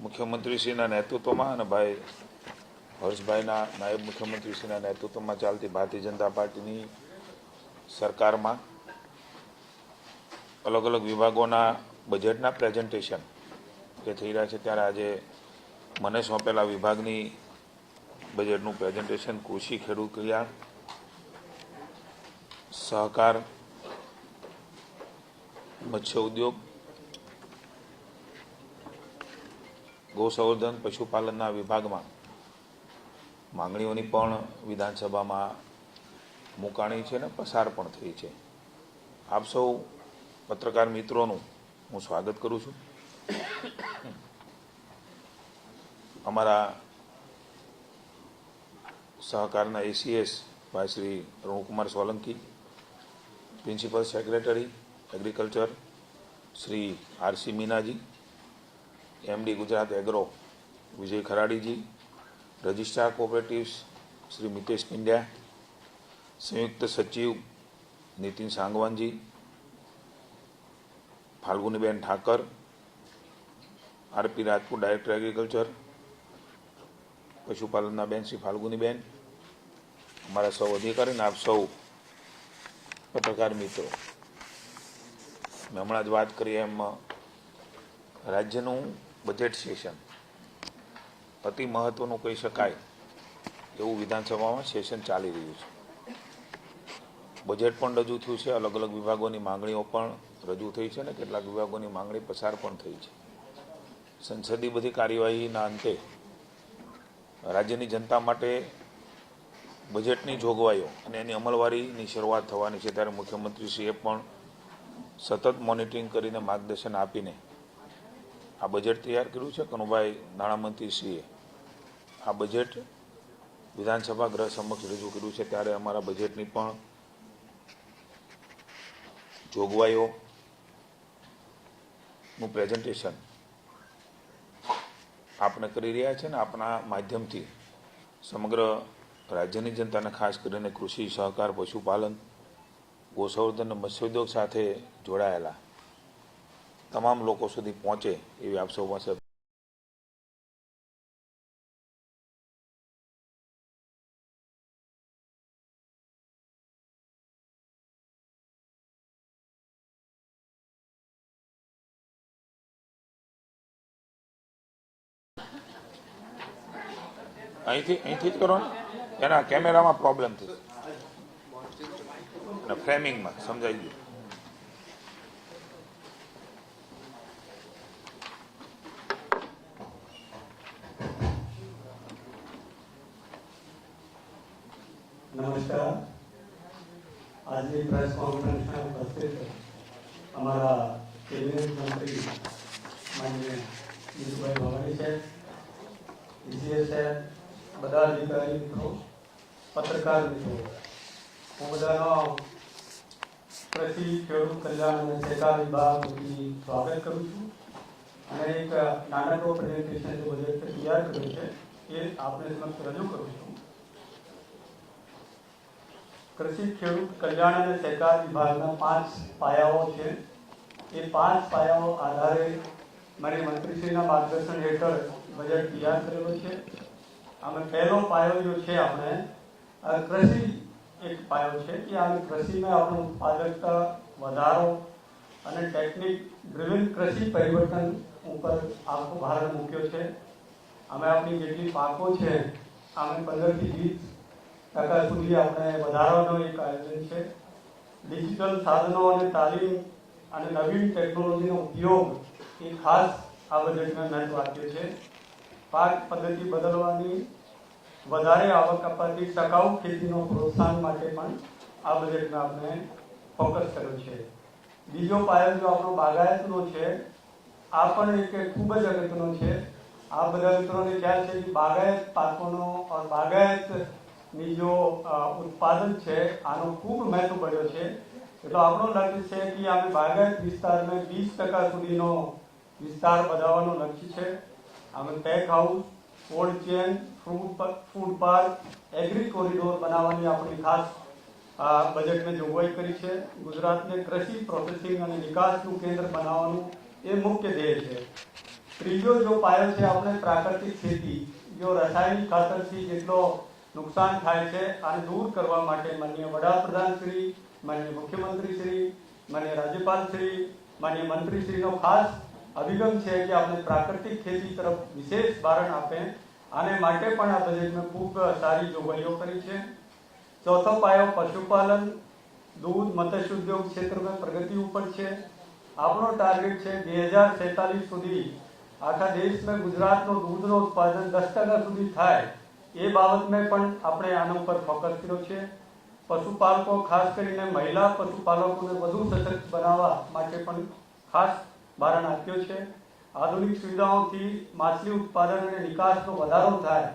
મુખ્યમંત્રીશ્રીના નેતૃત્વમાં અને ભાઈ હર્ષભાઈના નાયબ મુખ્યમંત્રીશ્રીના નેતૃત્વમાં ચાલતી ભારતીય જનતા પાર્ટીની સરકારમાં અલગ અલગ વિભાગોના બજેટના પ્રેઝન્ટેશન જે થઈ રહ્યા છે, ત્યારે આજે મને સોંપેલા વિભાગની બજેટનું પ્રેઝન્ટેશન કૃષિ, ખેડૂત કલ્યાણ, સહકાર, મત્સ્ય ઉદ્યોગ, ગૌસંવર્ધન, પશુપાલનના વિભાગમાં માંગણીઓની પણ વિધાનસભામાં મૂકાણી છે અને પસાર પણ થઈ છે. આપ સૌ પત્રકાર મિત્રોનું હું સ્વાગત કરું છું. અમારા સહકારના એસીએસ ભાઈ Shri Arunkumar Solanki, principal secretary agriculture Shri RC મીનાજી, એમડી ગુજરાત એગ્રો વિજય ખરાડીજી, રજિસ્ટ્રાર કોઓપરેટિવ્સ શ્રી મિતેશ પિંડ્યા, સંયુક્ત સચિવ નીતિન સાંગવાનજી, ફાલ્ગુનીબેન Thakar, RP Rajput director agriculture, પશુપાલનના બેન શ્રી ફાલ્ગુનીબેન, અમારા સૌ અધિકારીને આપ સૌ પત્રકાર મિત્રો, મેં હમણાં જ વાત કરી એમ રાજ્યનું બજેટ સેશન અતિ મહત્વનું કહી શકાય એવું વિધાનસભામાં સેશન ચાલી રહ્યું છે. બજેટ પણ રજૂ થયું છે, અલગ અલગ વિભાગોની માંગણીઓ પણ રજૂ થઈ છે અને કેટલાક વિભાગોની માંગણી પસાર પણ થઈ છે. સંસદીય બધી કાર્યવાહીના અંતે રાજ્યની જનતા માટે બજેટની જોગવાઈઓ અને એની અમલવારીની શરૂઆત થવાની છે, ત્યારે મુખ્યમંત્રીશ્રીએ પણ સતત મોનિટરિંગ કરીને માર્ગદર્શન આપીને આ બજેટ તૈયાર કર્યું છે. કનુભાઈ નાણામંત્રીશ્રીએ આ બજેટ વિધાનસભા ગૃહ સમક્ષ રજૂ કર્યું છે, ત્યારે અમારા બજેટની પણ જોગવાઈઓનું પ્રેઝન્ટેશન આપણે કરી રહ્યા છે ને આપણા માધ્યમથી સમગ્ર રાજ્યની જનતાને, ખાસ કરીને કૃષિ, સહકાર, પશુપાલન, ગૌસંવર્ધન અને મત્સ્યોદ્યોગ સાથે જોડાયેલા તમામ લોકો સુધી પહોંચે એવી આપ સૌ પાસે અહીંથી જ કરો ને, એના કેમેરામાં પ્રોબ્લેમ થશે અને ફ્રેમિંગમાં સમજાઈ ગયું. નમસ્કાર. આજની પ્રેસ કોન્ફરન્સમાં ઉપસ્થિત અમારા કેબિનેટ મંત્રી માનનીય જીતુભાઈ વાઘાણી સાહેબ, ઈસીએસ સાહેબ, બધા અધિકારી મિત્રો, પત્રકાર મિત્રો, હું બધાનો કૃષિ, ખેડૂત કલ્યાણ અને સહકાર વિભાગથી સ્વાગત કરું છું અને એક નાનકડો પ્રેઝન્ટેશન જે બજેટ તૈયાર કર્યું છે એ આપણે સમક્ષ રજૂ કરું છું. કૃષિ, ખેડૂત કલ્યાણ અને સહકાર વિભાગના 5 પાયાઓ છે. એ 5 પાયાઓ આધારે મારી મંત્રીશ્રીના માર્ગદર્શન હેઠળ બજેટ તૈયાર કરેલો છે. આમાં પહેલો પાયો જો છે આપણે કૃષિ એક પાયો છે કે આ કૃષિમાં આપણું ઉત્પાદકતા વધારો અને ટેકનિક ડ્રિવન કૃષિ પરિવર્તન ઉપર આખો ભાર મૂક્યો છે. અમે આપણી જેટલી પાકો છે આમે 15 થી 20% સુધી આપણે વધારવાનો એક આયોજન છે. ડિજિટલ સાધનો અને તાલીમ અને નવીન ટેકનોલોજીનો ઉપયોગ એ ખાસ આ બજેટમાં નોંધ વાંચ્યો છે. પાક પદ્ધતિ બદલવાની, વધારે આવક અપાતી ટકાઉ ખેતીનો પ્રોત્સાહન માટે પણ આ બજેટમાં આપણે ફોકસ કર્યો છે. બીજો પાયો જો આપણો બાગાયતનો છે, આ પણ એક ખૂબ જ અગત્યનો છે. આ બધા મિત્રોને ખ્યાલ છે કે બાગાયત પાકોનો બાગાયતની જો ઉત્પાદન છે આનો ખૂબ મહત્વ પડ્યો છે. એટલે આપણો લક્ષ્ય છે કે આપણે બાગાયત વિસ્તારમાં 20% સુધીનો વિસ્તાર વધારવાનો લક્ષ્ય છે. અમે pack house, cold chain, food park, agri corridor બનાવવાની આપણી ખાસ બજેટમાં જોગવાઈ કરી છે. ગુજરાતને કૃષિ પ્રોસેસિંગ અને વિકાસનું કેન્દ્ર બનાવવાનું એ મુખ્ય ધ્યેય છે. ત્રીજો જો પાયો છે આપણે પ્રાકૃતિક ખેતી, જો રાસાયણિક ખાતરથી જેટલો નુકસાન થાય છે આને દૂર કરવા માટે માનનીય વડાપ્રધાન શ્રી, માનનીય મુખ્યમંત્રી શ્રી, માનનીય રાજ્યપાલ શ્રી, માનનીય મંત્રીશ્રીનો ખાસ અભિગમ છે કે આપણે પ્રાકૃતિક ખેતી તરફ વિશેષ ભારણ આપે. આને માટે પણ આ બજેટમાં ખૂબ સારી જોગવાઈઓ કરી છે. ચોથો પાયો પશુપાલન, દૂધ, મત્સ્ય ઉદ્યોગ ક્ષેત્રમાં પ્રગતિ ઉપર છે. આપણો ટાર્ગેટ છે 2047 સુધી આખા દેશમાં ગુજરાતનું દૂધનું ઉત્પાદન 10% સુધી થાય એ બાબતમાં પણ આપણે આના ઉપર ફોકસ કર્યો છે. પશુપાલકો, ખાસ કરીને મહિલા પશુપાલકોને વધુ સશક્ત બનાવવા માટે પણ ખાસ ભારણ આપ્યો છે. આધુનિક સુવિધાઓથી માછલી ઉત્પાદન અને નિકાસનો વધારો થાય,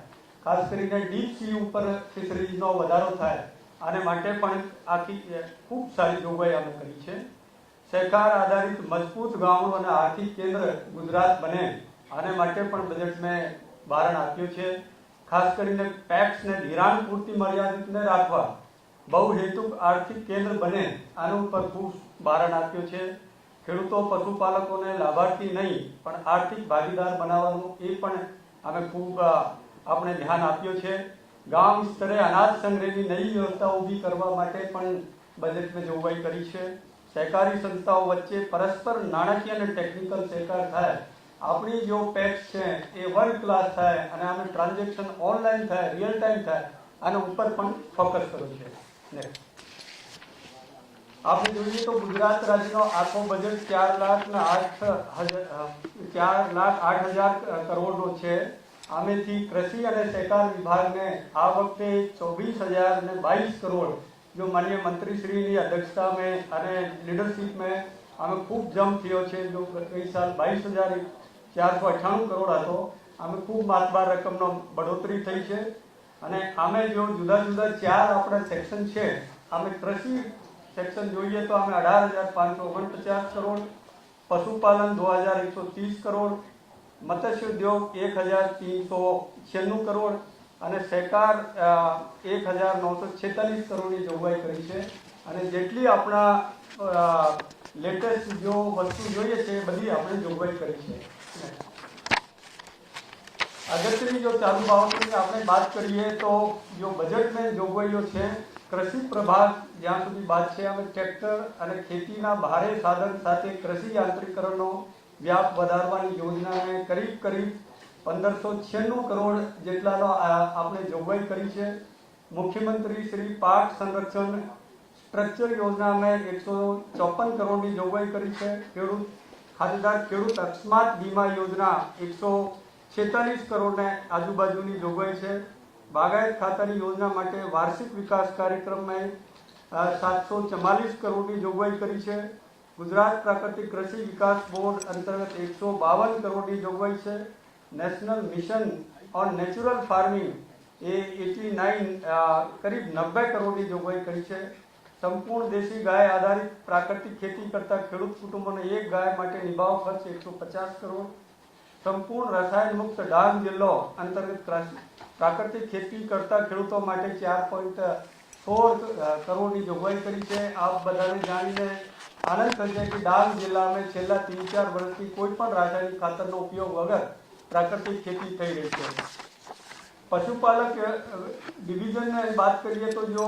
ખાસ કરીને ડીપ સી ઉપર ફિશરીઝનો વધારો થાય, આને માટે પણ આખી ખૂબ સારી જોગવાઈ અમે કરી છે. સહકાર આધારિત મજબૂત ગામડું અને આર્થિક કેન્દ્ર ગુજરાત બને આને માટે પણ બજેટમાં ભારણ આપ્યું છે. ખાસ કરીને પેક્સ ને ધિરાણ પૂરતી મર્યાદિતને રાખવા, બહુહેતુક આર્થિક કેન્દ્ર બને આના ઉપર ખૂબ ભારણ આપ્યું છે. ખેડૂતો, પશુપાલકોને લાભાર્થી નહીં પણ આર્થિક ભાગીદાર બનાવવાનું એ પણ અમે ખૂબ આપણે ધ્યાન આપ્યું છે. ગામ સ્તરે અનાજ સંગ્રહની નવી વ્યવસ્થા ઊભી કરવા માટે પણ બજેટમાં જોગવાઈ કરી છે. સહકારી સંસ્થાઓ વચ્ચે પરસ્પર નાણાકીય અને ટેકનિકલ સહકાર થાય, આપણી જો પેક્સ છે એ વર્લ્ડ ક્લાસ થાય અને આનું ટ્રાન્ઝેક્શન ઓનલાઈન થાય, રિયલ ટાઈમ થાય, આના ઉપર પણ ફોકસ કર્યું છે. આપણે જોઈએ તો ગુજરાત રાજ્યનો આખો બજેટ 4,08,000 કરોડનો છે. આમેથી કૃષિ અને સહકાર વિભાગને આ વખતે 24,022 કરોડ જો માનનીય મંત્રીશ્રીની અધ્યક્ષતામાં અને લીડરશીપમાં આમે ખૂબ જમ્પ થયો છે. જો ગઈ સાલ 22,498 કરોડ હતો, આમે ખૂબ માતબાર રકમનો બઢોતરી થઈ છે. અને આમે જો જુદા જુદા 4 આપણા સેક્શન છે, આમે કૃષિ સેક્શન જોઈએ તો અમે 18,549 કરોડ, પશુપાલન 2,130 કરોડ, મત્સ્ય ઉદ્યોગ 1,396 કરોડ અને સહકાર 1,946 કરોડની જોગવાઈ કરી છે. અને જેટલી આપણા લેટેસ્ટ જો વસ્તુ જોઈએ છે એ બધી આપણે જોગવાઈ કરી છે. અગત્યની જો ચાલુ બાબતોની આપણે વાત કરીએ તો જો બજેટમાં જોગવાઈઓ છે, કૃષિ પ્રભાગ જ્યાં સુધી વાત છે, અમે ટ્રેક્ટર અને ખેતીના ભારે સાધન સાથે કૃષિ યાંત્રિકરણનો વ્યાપ વધારવાની યોજનાને કરીબ 1,596 કરોડ જેટલાનો આપણે જોગવાઈ કરી છે. મુખ્યમંત્રી શ્રી પાક સંરક્ષણ સ્ટ્રક્ચર યોજનામાં 154 કરોડની જોગવાઈ કરી છે. ખેડૂત ખાતેદાર ખેડૂત અકસ્માત વીમા યોજના 146 કરોડને આજુબાજુની જોગવાઈ છે. બાગાયત ખાતાની યોજના માટે વાર્ષિક વિકાસ કાર્યક્રમમાં 744 કરોડની જોગવાઈ કરી છે. ગુજરાત પ્રાકૃતિક કૃષિ વિકાસ બોર્ડ અંતર્ગત 152 કરોડની જોગવાઈ છે. National mission on natural farming એ 89 કરીબ 90 કરોડની જોગવાઈ કરી છે. સંપૂર્ણ દેશી ગાય આધારિત પ્રાકૃતિક ખેતી કરતા ખેડૂત કુટુંબોને એક ગાય માટે નિભાવ ખર્ચ 150 કરોડ. સંપૂર્ણ રસાયણ મુક્ત ડાંગ જિલ્લો અંતર્ગત પ્રાકૃતિક ખેતી કરતા ખેડૂતો માટે 4.16 કરોડની જોગવાઈ કરી છે. આપ બધાને જાણીને આનંદ થશે કે ડાંગ જિલ્લામાં છેલ્લા 3-4 વર્ષથી કોઈ પણ રાસાયણિક ખાતરનો ઉપયોગ વગર પ્રાકૃતિક ખેતી થઈ રહી છે. પશુપાલક ડિવિઝનની વાત કરીએ તો જો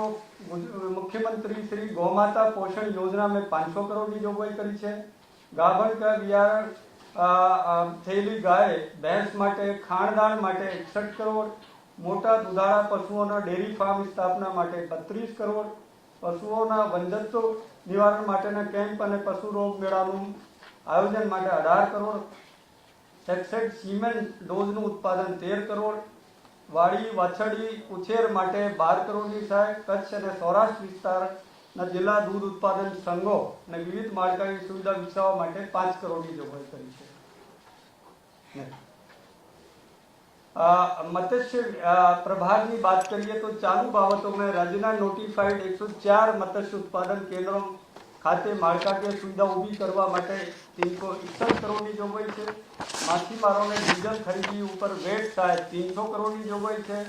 મુખ્યમંત્રી શ્રી ગૌમાતા પોષણ યોजना में 500 કરોડની જોગવાઈ કરી છે. ગાભણ का બિયારણ થયેલી ગાય ભેંસ માટે ખાણદાણ માટે 61 કરોડ, મોટા દુધાળા પશુઓના ડેરી ફાર્મ સ્થાપના માટે 32 કરોડ, પશુઓના વંધત્વ નિવારણ માટેના કેમ્પ અને પશુ રોગ મેળાનું આયોજન માટે 18 કરોડ, 66 સિમેન્ટ ડોઝનું ઉત્પાદન 13 કરોડ, વાડી વાછરડી ઉછેર માટે 12 કરોડની સહાય, કચ્છ અને સૌરાષ્ટ્ર વિસ્તારના જિલ્લા દૂધ ઉત્પાદન સંઘો અને વિવિધ માળખાકીય સુવિધા વિકસાવવા માટે 5 કરોડની જોગવાઈ કરી છે. મત્સ્ય પ્રભાગની વાત કરીએ તો ચાલુ બાબતોમાં રાજ્યના નોટિફાઈડ 104 મત્સ્ય ઉત્પાદન કેન્દ્રો ખાતે માળખાકીય સુવિધા ઊભી કરવા માટે 361 કરોડની જોગવાઈ છે. માછીમારોને ડીઝલ ખરીદી ઉપર વેટ સહાય 300 કરોડની જોગવાઈ છે.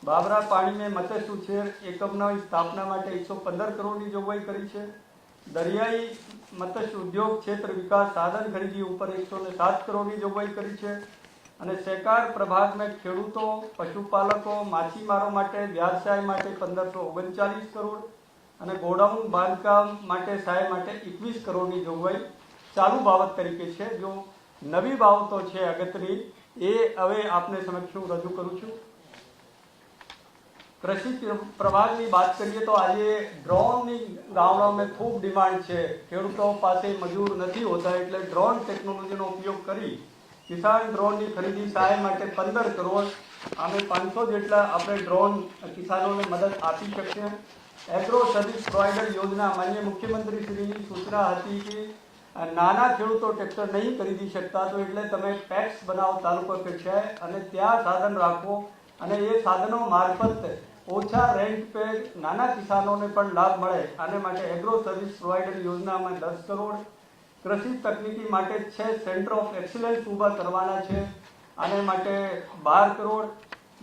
બાબરા પાણીને મત્સ્ય ઉછેર એકમના સ્થાપના માટે 115 કરોડની જોગવાઈ કરી છે. દરિયાઈ મત્સ્ય ઉદ્યોગ ક્ષેત્ર વિકાસ સાધન ખરીદી ઉપર 107 કરોડની જોગવાઈ કરી છે અને સહકાર પ્રભાગમાં ખેડૂતો, પશુપાલકો, માછીમારો માટે વ્યવસાય માટે 1539 કરોડ અને ગોડાઉન બાંધકામ માટે સહાય માટે 21 કરોડની જોગવાઈ ચાલુ બાબત તરીકે છે. જો નવી બાબતો છે અગત્યની એ હવે આપને સમક્ષ હું રજૂ કરું છું. कृषि प्रभाग की बात करिए तो आज ड्रोन गाँव में खूब डिमांड है. खेडूतों पास मजूर नहीं होता એટલે ड्रोन टेक्नोलॉजी उपयोग करी किसान ड्रोन की खरीदी सहाय માટે 15 करोड़ आमे 500 જેટલા આપણે ड्रोन કિસાનોને મદદ આપી શકીએ. એગ્રો સર્વિસ પ્રોવાઇડર યોજના માનનીય મુખ્યમંત્રી શ્રીની સૂચના હતી કે નાના ખેડૂતો ટ્રેક્ટર નહીં ખરીદી શકતા તો એટલે તમે પેક્સ બનાવો તાલુકા કક્ષાએ અને ત્યાં સાધન રાખો અને એ સાધનો મારફત ઓછા રેન્ટ પે નાના કિસાનોને પણ લાભ મળે. આને માટે એગ્રો સર્વિસ પ્રોવાઇડર યોજનામાં 10 કરોડ, કૃષિ તકનીકી માટે 6 સેન્ટર ઓફ એક્સલન્સ ઊભા કરવાના છે. આને માટે 12 કરોડ,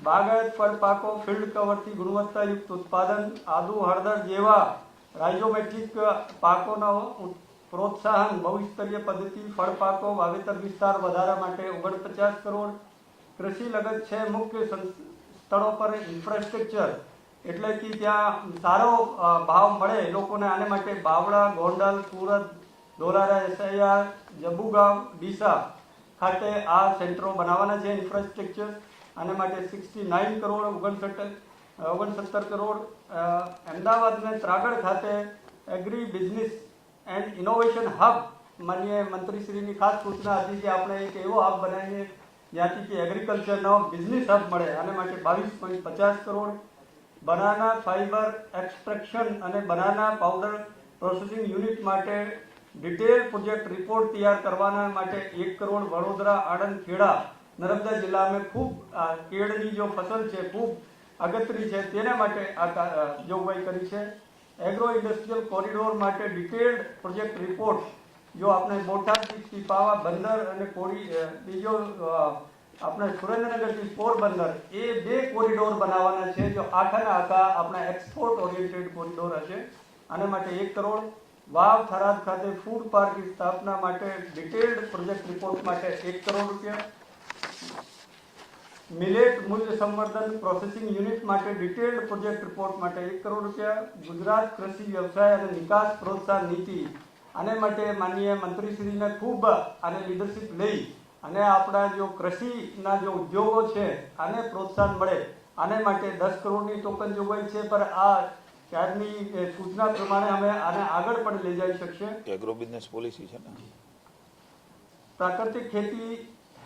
બાગાયત ફળ પાકો ફિલ્ડ કવરથી ગુણવત્તાયુક્ત ઉત્પાદન, આદુ હળદર જેવા રાઇઝોમેટિક પાકોનો પ્રોત્સાહન, બહુસ્તરીય પદ્ધતિ ફળ પાકો વાવેતર વિસ્તાર વધારવા માટે 49 કરોડ. કૃષિ લગત 6 મુખ્ય સ્થળો પર ઇન્ફ્રાસ્ટ્રક્ચર એટલે કે ત્યાં સારો ભાવ મળે લોકોને. આને માટે બાવળા, ગોંડલ, સુરત, ધોલારા, એસઆઈઆર, જંબુગામ, ડીસા ખાતે આ સેન્ટરો બનાવવાના છે ઇન્ફ્રાસ્ટ્રક્ચર. આને માટે 69 કરોડ, 69 કરોડ. અમદાવાદના ત્રાગડ ખાતે agri business and innovation hub માનનીય મંત્રીશ્રીની ખાસ સૂચના હતી કે આપણે એક એવો હબ બનાવીએ જ્યાંથી કે એગ્રીકલ્ચરનો બિઝનેસ હબ મળે. આને માટે 22.50 કરોડ. બનાના ફાઇબર એક્સટ્રેક્શન અને બનાના પાવડર પ્રોસેસિંગ યુનિટ માટે ડિટેલ પ્રોજેક્ટ રિપોર્ટ તૈયાર કરવાના માટે 1 કરોડ. વડોદરા, આણંદ, ખેડા, નર્મદા જિલ્લામાં ખૂબ કેળની જો ફસલ છે ખૂબ અગત્યની છે તેના માટે આ જોગવાઈ કરી છે. એગ્રો ઇન્ડસ્ટ્રીયલ કોરિડોર માટે ડિટેલ્ડ પ્રોજેક્ટ રિપોર્ટ જો આપણે બોટાદથી પીપાવા બંદર અને બીજો આપણે સુરેન્દ્રનગરથી પોરબંદર એ 2 કોરિડોર બનાવવાના છે જો આખાના આખા આપણા એક્સપોર્ટ ઓરિએન્ટેડ કોરિડોર હશે. આને માટે 1 કરોડ. વાવ, થરાદ ખાતે ફૂડ પાર્કની સ્થાપના માટે ડિટેલ્ડ પ્રોજેક્ટ રિપોર્ટ માટે 1 કરોડ રૂપિયા. મિલેટ મૂલ્ય સંવર્ધન પ્રોસેસિંગ યુનિટ માટે ડિટેલ્ડ પ્રોજેક્ટ રિપોર્ટ માટે 1 કરોડ રૂપિયા. ગુજરાત કૃષિ વ્યવસાય અને નિકાસ પ્રોત્સાહન નીતિ આને માટે માનનીય મંત્રીશ્રીને ખૂબ આને લીડરશિપ લઈ અને આપણા જો કૃષિના જો ઉદ્યોગો છે આને પ્રોત્સાહન મળે આને માટે 10 કરોડની ટોકન જોગવાઈ છે. પર આ ક્યારની સૂચના પ્રમાણે અમે આને આગળ પણ લઈ જઈ શકશે. એગ્રો બિઝનેસ પોલિસી છે ને. પ્રાકૃતિક ખેતી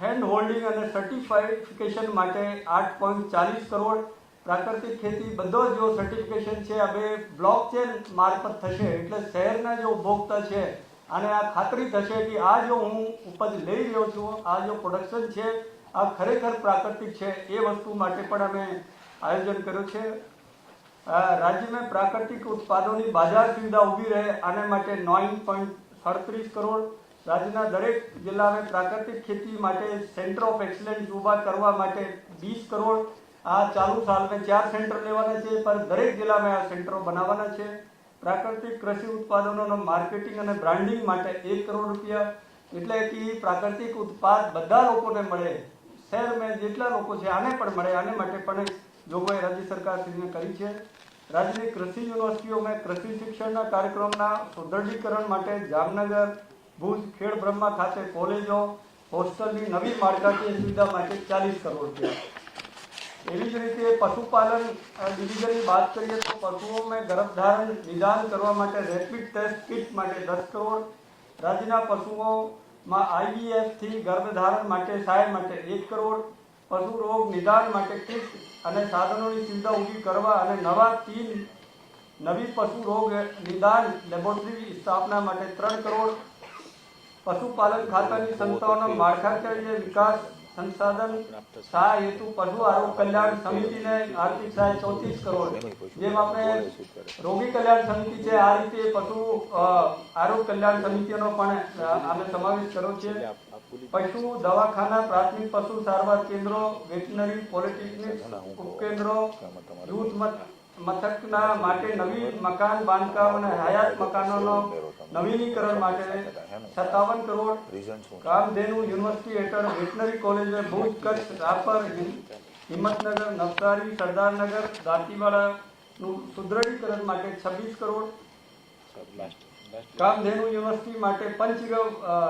હેન્ડ હોલ્ડિંગ અને સર્ટિફિકેશન માટે 8.40 કરોડ. પ્રાકૃતિક ખેતી બધો જો સર્ટિફિકેશન છે હવે બ્લોકચેન મારફત થશે એટલે શહેરના જે ઉપભોક્તા છે અને આ ખાતરી થશે કે આ જો હું ઉપજ લઈ રહ્યો છું, આ જો પ્રોડક્શન છે આ ખરેખર પ્રાકૃતિક છે. એ વસ્તુ માટે પણ અમે આયોજન કર્યું છે. રાજ્યમાં પ્રાકૃતિક ઉત્પાદનોની બજાર સુવિધા ઊભી રહે આને માટે 9.37 કરોડ. રાજ્યના દરેક જિલ્લામાં પ્રાકૃતિક ખેતી માટે સેન્ટર ઓફ એક્સલન્સ ઊભા કરવા માટે 20 કરોડ. આ ચાલુ સાલમાં 4 સેન્ટર લેવાના છે પર દરેક જિલ્લામાં આ સેન્ટરો બનાવવાના છે. પ્રાકૃતિક કૃષિ ઉત્પાદનોનો માર્કેટિંગ અને બ્રાન્ડિંગ માટે 1 કરોડ રૂપિયા. એટલે કે પ્રાકૃતિક ઉત્પાદ બધા લોકોને મળે, શહેરમાં જેટલા લોકો છે આને પણ મળે. આને માટે પણ જોગવાઈ રાજ્ય સરકાર શ્રીને કરી છે. રાજ્યની કૃષિ યુનિવર્સિટીઓમાં કૃષિ શિક્ષણના કાર્યક્રમના સુદૃઢીકરણ માટે જામનગર, ભુજ, ખેડ બ્રહ્મા ખાતે કોલેજો, હોસ્ટેલની નવી માળખાકીય સુવિધા માટે 40 કરોડ રૂપિયા. એવી જ રીતે પશુપાલન ડિવિઝનની વાત કરીએ તો પશુઓમાં ગર્ભધારણ નિદાન કરવા માટે રેપિડ ટેસ્ટ કિટ માટે 10 કરોડ. રાજ્યના પશુઓમાં IVF-થી ગર્ભધારણ માટે સહાય માટે 1 કરોડ. પશુ રોગ નિદાન માટે કિટ અને સાધનોની સુવિધા ઊભી કરવા અને 3 નવી પશુ રોગ નિદાન લેબોરેટરી સ્થાપના માટે 3 કરોડ. પશુપાલન ખાતાની સંસ્થાઓના માળખાકીય વિકાસ સંસાધન સહાય હેતુ પશુ આરોગ્ય કલ્યાણ સમિતિને આર્થિક સહાય 34 કરોડ. જેમ આપણે રોગી કલ્યાણ સમિતિ છે આ રીતે પશુ આરોગ્ય કલ્યાણ સમિતિનો પણ આમે સમાવેશ કર્યો છે. પશુ દવાખાના, પ્રાથમિક પશુ સારવાર કેન્દ્રો, વેટનરી પોલિટેકનિક ઉપકેન્દ્રો, મથકના માટે નવી મકાન બાંધકામ અને હયાત મકાનોનો નવીનીકરણ માટે 57 કરોડ, રીઝન શું? કામધેનુ યુનિવર્સિટી હેઠળ વેટનરી કોલેજ ભુજ, કચ્છ, રાપર, હિંમતનગર, નવસારી, સરદારનગર, દાંતીવાડાનું સુદ્રઢીકરણ માટે 26 કરોડ, કામધેનુ યુનિવર્સિટી માટે પંચગવ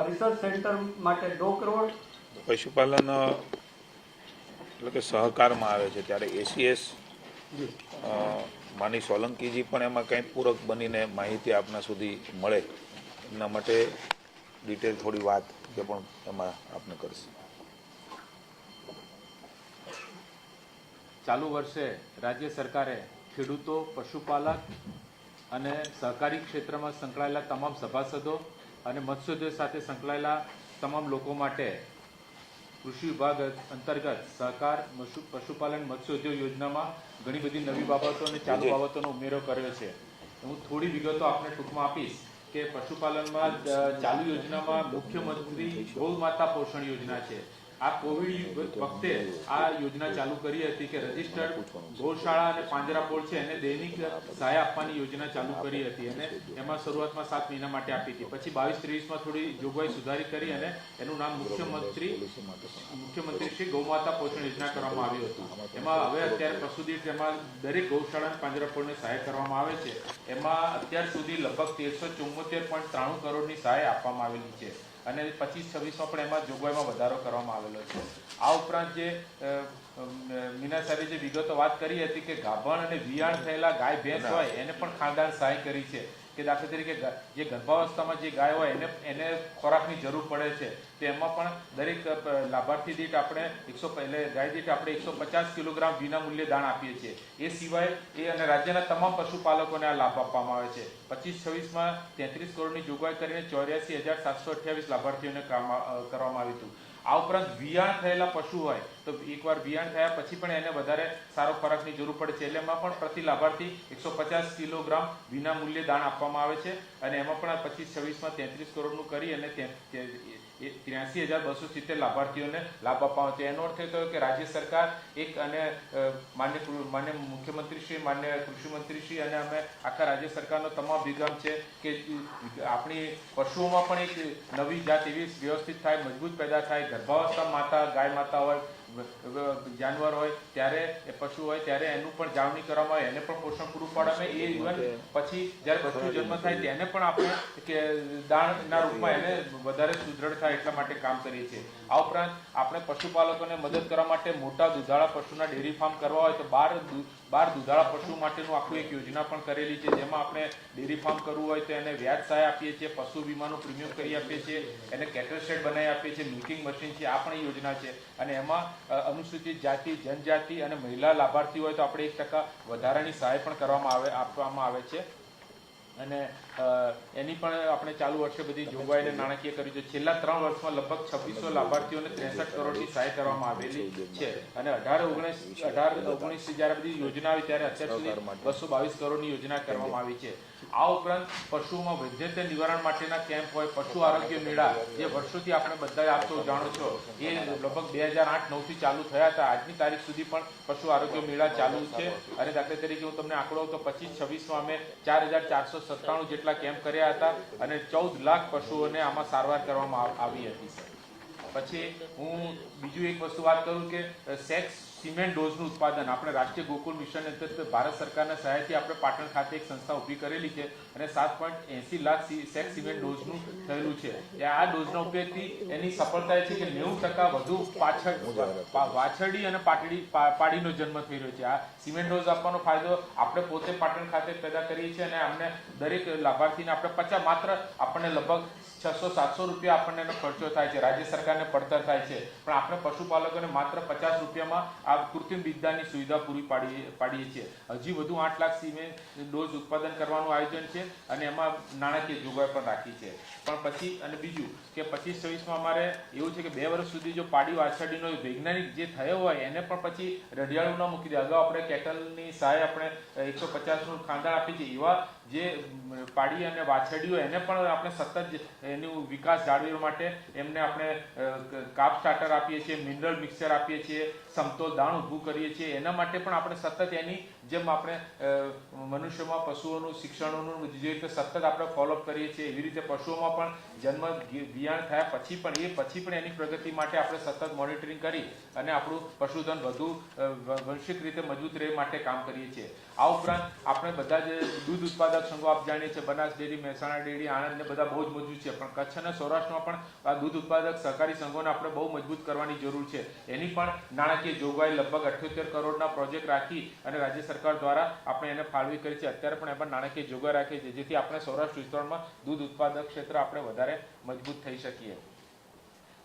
રિસર્ચ સેન્ટર માટે 2 કરોડ. પશુપાલન એટલે કે સહકારમાં આવે છે ત્યારે એસીએસ માની સોલંકીજી પણ એમાં કંઈ પૂરક બનીને માહિતી આપના સુધી મળે એના માટે ડિટેલ થોડી વાત કે પણ એમાં આપને કરશે. ચાલુ વર્ષે રાજ્ય સરકારે ખેડૂતો, પશુપાલક અને સહકારી ક્ષેત્રમાં સંકળાયેલા તમામ સભાસદો અને મત્સ્યોદ્યોગ સાથે સંકળાયેલા તમામ લોકો માટે કૃષિ વિભાગ અંતર્ગત સહકાર પશુપાલન મત્સ્યોદ્યોગ યોજનામાં ઘણી બધી નવી બાબતો અને ચાલુ બાબતોનો ઉમેરો કર્યો છે. હું થોડી વિગતો આપને ટૂંકમાં આપીશ કે પશુપાલનમાં ચાલુ યોજનામાં મુખ્યમંત્રી ગૌ માતા પોષણ યોજના છે. આ કોવિડ વખતે આ યોજના ચાલુ કરી હતી કે રજિસ્ટર્ડ ગૌશાળા અને પાંજરાપોળ છે એને દૈનિક સહાય આપવાની યોજના ચાલુ કરી હતી અને એમાં શરૂઆતમાં 7 મહિના માટે આપી હતી. પછી 22-23માં થોડી જોગવાઈ સુધારી કરી અને એનું નામ મુખ્યમંત્રી શ્રી ગૌમાતા પોષણ યોજના કરવામાં આવ્યું હતું. એમાં હવે અત્યારે પશુદીઠ એમાં દરેક ગૌશાળા અને પાંજરાપોળને સહાય કરવામાં આવે છે. એમાં અત્યાર સુધી લગભગ 1374.93 કરોડની સહાય આપવામાં આવેલી છે અને 25-26માં પણ એમાં જોગવાઈમાં વધારો કરવામાં આવેલો છે. આ ઉપરાંત જે મીના સાહેબે જે વિગતો વાત કરી હતી કે ગાભણ અને વિયાણ થયેલા ગાય ભેંસ હોય એને પણ ખાનદાન સહાય કરી છે કે દાખલા તરીકે જે ગર્ભાવસ્થામાં જે ગાય હોય એને ખોરાકની જરૂર પડે છે તો એમાં પણ દરેક લાભાર્થી દીઠ આપણે ગાય દીઠ આપણે 150 કિલોગ્રામ વિના મૂલ્યે દાણ આપીએ છીએ. એ સિવાય એ અને રાજ્યના તમામ પશુપાલકોને આ લાભ આપવામાં આવે છે. 25-26માં 33 કરોડની જોગવાઈ કરીને 84,728 લાભાર્થીઓને કરવામાં આવ્યું હતું. આ ઉપરાંત વિયાણ થયેલા પશુ હોય તો એકવાર વિયાણ થયા પછી પણ એને વધારે સારો ખોરાકની જરૂર પડે છે એટલે એમાં પણ પ્રતિ લાભાર્થી 150 કિલોગ્રામ વિના મૂલ્યે દાણ આપવામાં આવે છે અને એમાં પણ 25-26માં 33 કરોડનું કરી અને 83,270 લાભાર્થીઓને લાભ આપવામાં આવે છે. એનો અર્થ એ થયો કે રાજ્ય સરકાર એક અને માન્ય મુખ્યમંત્રીશ્રી, માન્ય કૃષિમંત્રીશ્રી અને અમે આખા રાજ્ય સરકારનો તમામ અભિગમ છે કે આપણી પશુઓમાં પણ એક નવી જાત એવી વ્યવસ્થિત થાય, મજબૂત પેદા થાય. ગર્ભાવસ્થા માતા ગાય માતા હોય, જાનવર હોય ત્યારે એ પશુ હોય ત્યારે એનું પણ જાળવણી કરવામાં આવે, એને પણ પોષણ પૂરું પાડવામાં એ ઇવન પછી જ્યારે બચ્ચું જન્મ થાય તેને પણ આપણે કે દાણના રૂપમાં એને વધારે સુદૃઢ થાય એટલા માટે કામ કરીએ છીએ. આ ઉપરાંત આપણે પશુપાલકોને મદદ કરવા માટે મોટા દુધાળા પશુના ડેરી ફાર્મ કરવા હોય તો 12 દુધાળા પશુ માટેનું આખું એક યોજના પણ કરેલી છે જેમાં આપણે ડેરી ફાર્મ કરવું હોય તો એને વ્યાજ સહાય આપીએ છીએ, પશુ વીમાનું પ્રીમિયમ કરી આપીએ છીએ, એને કેટલ શેડ બનાવી આપીએ છીએ, મિલ્કિંગ મશીન છે. આ પણ યોજના છે અને એમાં અનુસૂચિત જાતિ, જનજાતિ અને મહિલા લાભાર્થી હોય તો આપણે 1% વધારાની સહાય પણ આપવામાં આવે છે અને એની પણ આપણે ચાલુ વર્ષે બધી જોગવાઈને નાણાકીય કરી છે. છેલ્લા 3 વર્ષમાં લગભગ 2600 લાભાર્થીઓને 63 કરોડની સહાય કરવામાં આવેલી છે અને 18-19 જ્યારે બધી યોજના આવી ત્યારે અત્યાર સુધી 222 કરોડની યોજના કરવામાં આવી છે. આ ઉપરાંત પશુઓમાં વૈદ્યતા નિવારણ માટેના કેમ્પ હોય, પશુ આરોગ્ય મેળા જે વર્ષોથી આપણે બધા આપ સૌ જાણો છો એ લગભગ 2008-9થી ચાલુ થયા હતા. આજની તારીખ સુધી પણ પશુ આરોગ્ય મેળા ચાલુ છે અને દાખલા તરીકે હું તમને આંકડો તો 25-26માં અમે 4,497 જેટલા કેમ્પ કર્યા હતા અને 14 લાખ પશુઓને આમાં સારવાર કરવામાં આવી હતી. પછી હું બીજું એક વસ્તુ વાત કરું કે સેક્સ સિમેન્ટ ડોઝનું ઉત્પાદન આપણે રાષ્ટ્રીય ગોકુલ મિશન અંતર્ગત ભારત સરકારના સહાયથી આપણે પાટણ ખાતે એક સંસ્થા ઊભી કરેલી છે અને 7.80 લાખ સેક્સ સિમેન્ટ ડોઝનું થયેલું છે. આ ડોઝના ઉપયોગથી એની સફળતા એ છે કે 90% વધુ વાછરડી અને પાડીનો જન્મ થઈ રહ્યો છે. આ સિમેન્ટ ડોઝ આપવાનો ફાયદો આપણે પોતે પાટણ ખાતે પેદા કરીએ છીએ અને અમને દરેક લાભાર્થીને આપણે માત્ર આપણને લગભગ 600-700 રૂપિયા આપણને એનો ખર્ચો થાય છે, રાજ્ય સરકારને પડતર થાય છે, પણ આપણે પશુપાલકોને માત્ર 50 રૂપિયામાં આ કૃત્રિમ બીજદાનની સુવિધા પૂરી પાડીએ છીએ. હજી વધુ 8 લાખ સિમેન્ટ ડોઝ ઉત્પાદન કરવાનું આયોજન છે અને એમાં નાણાકીય જોગવાઈ પણ રાખી છે. પણ પછી અને બીજું કે 25-26માં અમારે એવું છે કે 2 વર્ષ સુધી જો પાડી વાછરડીનો વૈજ્ઞાનિક જે થયો હોય એને પણ પછી રડિયાળું ન મૂકી દે. અગાઉ આપણે કેટલની સહાય આપણે 150નું ખાંદાણ આપી છે. એવા જે પાડી અને વાછરડીઓ એને પણ આપણે સતત એનું વિકાસ જાળવવા માટે એમને આપણે કાપ સ્ટાર્ટર આપીએ છીએ, મિનરલ મિક્સચર આપીએ છીએ, સમતોલ દાણ ઊભું કરીએ છીએ. એના માટે પણ આપણે સતત એની જેમ આપણે મનુષ્યમાં પશુઓનું શિક્ષણોનું જે રીતે સતત આપણે ફોલોઅપ કરીએ છીએ એવી રીતે પશુઓમાં પણ જન્મ વિયાણ થયા પછી પણ એની પ્રગતિ માટે આપણે સતત મોનિટરિંગ કરી અને આપણું પશુધન વધુ વંશિક રીતે મજબૂત રહે માટે કામ કરીએ છીએ. આ ઉપરાંત આપણે બધા જ દૂધ ઉત્પાદક સંઘો આપ જાણીએ છીએ, બનાસ ડેરી, મહેસાણા ડેરી, આણંદ ને બધા બહુ જ મજબૂત છે, પણ કચ્છ અને સૌરાષ્ટ્રમાં પણ આ દૂધ ઉત્પાદક સહકારી સંઘોને આપણે બહુ મજબૂત કરવાની જરૂર છે. એની પણ નાણાકીય જોગવાઈ લગભગ 78 કરોડના પ્રોજેક્ટ રાખી અને રાજ્ય સરકાર દ્વારા આપણે એને ફાળવી કરી છે. અત્યારે પણ એમાં નાણાકીય જોગવાઈ રાખી છે, જેથી આપણે સૌરાષ્ટ્ર વિસ્તારમાં દૂધ ઉત્પાદક ક્ષેત્ર આપણે વધારે મજબૂત થઈ શકીએ.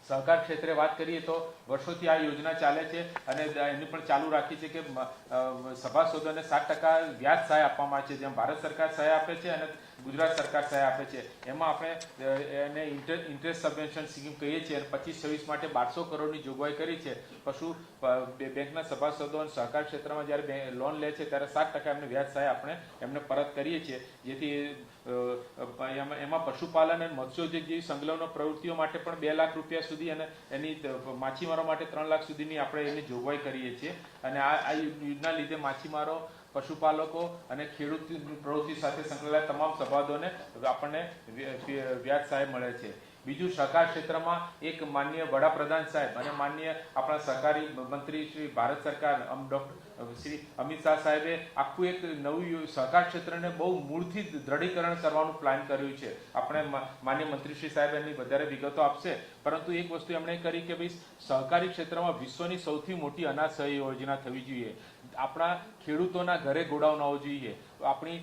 સહકાર ક્ષેત્રે વાત કરીએ તો વર્ષોથી આ યોજના ચાલે છે અને એની પણ ચાલુ રાખી છે કે સભાસદોને 7% વ્યાજ સહાય આપવામાં આવે છે. જેમ ભારત સરકાર સહાય આપે છે અને ગુજરાત સરકાર સહાય આપે છે, એમાં આપણે એને ઇન્ટરેસ્ટ સબવેન્શન સ્કીમ કહીએ છીએ. અને 25-26 માટે 1200 કરોડની જોગવાઈ કરી છે. પશુ બેંકના સભાસદો અને સહકાર ક્ષેત્રમાં જ્યારે લોન લે છે ત્યારે 7% એમને વ્યાજ સહાય આપણે એમને પરત કરીએ છીએ, જેથી એમાં પશુપાલન અને મત્સ્યોદ્યોગ જેવી સંકલન પ્રવૃત્તિઓ માટે પણ 2 લાખ રૂપિયા સુધી અને એની માછીમારો માટે 3 લાખ સુધીની આપણે એની જોગવાઈ કરીએ છીએ. અને આ યોજના લીધે માછીમારો, પશુપાલકો અને ખેડૂત પ્રવૃત્તિ સાથે સંકળાયેલા તમામ સભાસદોને આપણને વ્યાજ સહાય મળે છે. બીજું, સહકાર ક્ષેત્રમાં એક માનનીય વડાપ્રધાન સાહેબ અને માનનીય આપણા સહકારી મંત્રી શ્રી ભારત સરકાર ડૉક્ટર શ્રી અમિત શાહ સાહેબે આખું એક નવું સહકાર ક્ષેત્રને બહુ મૂળથી દ્રઢીકરણ કરવાનું પ્લાન કર્યું છે. આપણે માનનીય મંત્રી શ્રી સાહેબ એની વધારે વિગતો આપશે, પરંતુ એક વસ્તુ એમણે કરી કે ભાઈ સહકારી ક્ષેત્રમાં વિશ્વની સૌથી મોટી અનાજ સહાય યોજના થવી જોઈએ. આપણા ખેડૂતોના ઘરે ગોડાઉન આવવું જોઈએ. આપણી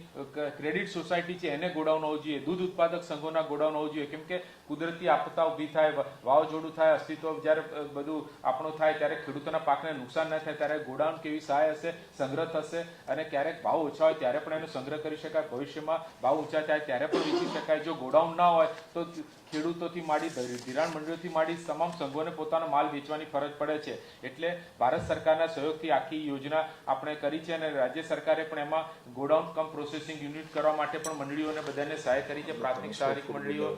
ક્રેડિટ સોસાયટી છે એને ગોડાઉન હોવું જોઈએ. દૂધ ઉત્પાદક સંઘોના ગોડાઉન હોવું જોઈએ. કેમ કે કુદરતી આપતા ઊભી થાય, વાવાઝોડું થાય, અસ્તિત્વ જ્યારે બધું આપણું થાય ત્યારે ખેડૂતોના પાકને નુકસાન ન થાય ત્યારે ગોડાઉન કેવી સહાય હશે, સંગ્રહ થશે અને ક્યારેક ભાવ ઓછા હોય ત્યારે પણ એનો સંગ્રહ કરી શકાય. ભવિષ્યમાં ભાવ ઊંચા થાય ત્યારે પણ વેચી શકાય. જો ગોડાઉન ના હોય તો ખેડૂતોથી માંડી ધિરાણ મંડળીઓથી માંડી તમામ સંઘોને પોતાનો માલ વેચવાની ફરજ પડે છે. એટલે ભારત સરકારના સહયોગથી આખી યોજના આપણે કરી છે અને રાજ્ય સરકારે પણ એમાં ગોડાઉન કમ પ્રોસેસિંગ યુનિટ કરવા માટે પણ મંડળીઓને બધાને સહાય કરી છે. પ્રાથમિક સહાયક મંડળીઓ,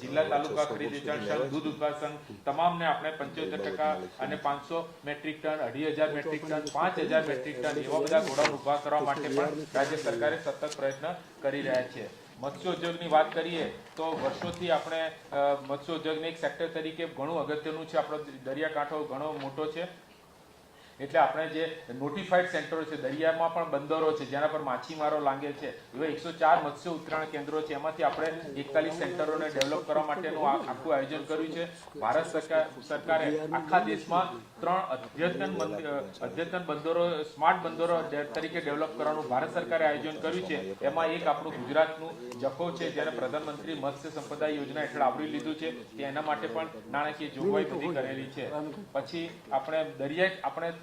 જિલ્લા તાલુકા ખરીદ વેચાણ સંઘ, દૂધ ઉત્પાદક સંઘ, તમામને આપણે 75% અને 500 metric ton, 2500 metric ton, 5000 metric ton એવા બધા ગોડાઉન ઉભા કરવા માટે પણ રાજ્ય સરકારે સતત પ્રયત્ન કરી રહ્યા છે. મત્સ્યોદ્યોગની વાત કરીએ તો વર્ષોથી આપણે મત્સ્યોદ્યોગને એક સેક્ટર તરીકે ઘણું અગત્યનું છે. આપણો દરિયાકાંઠો ઘણો મોટો છે, એટલે આપણે જે નોટિફાઈડ સેન્ટરો છે, દરિયામાં પણ બંદરો છે જેના પર માછીમારો લાગે છે, એવા 104 મત્સ્ય ઉત્તરાયણ કેન્દ્રો છે. એમાંથી આપણે 41 સેન્ટરોને ડેવલપ કરવા માટેનું આખું આયોજન કર્યું છે. ભારત સરકારે આખા દેશમાં 3 અદ્યતન બંદરો, સ્માર્ટ બંદરો તરીકે ડેવલપ કરવાનું ભારત સરકારે આયોજન કર્યું છે. એમાં એક આપણું ગુજરાતનું જખૌ છે, જેને પ્રધાનમંત્રી મત્સ્ય સંપદા યોજના હેઠળ આવરી લીધું છે, કે એના માટે પણ નાણાકીય જોગવાઈ બધી કરેલી છે. પછી આપણે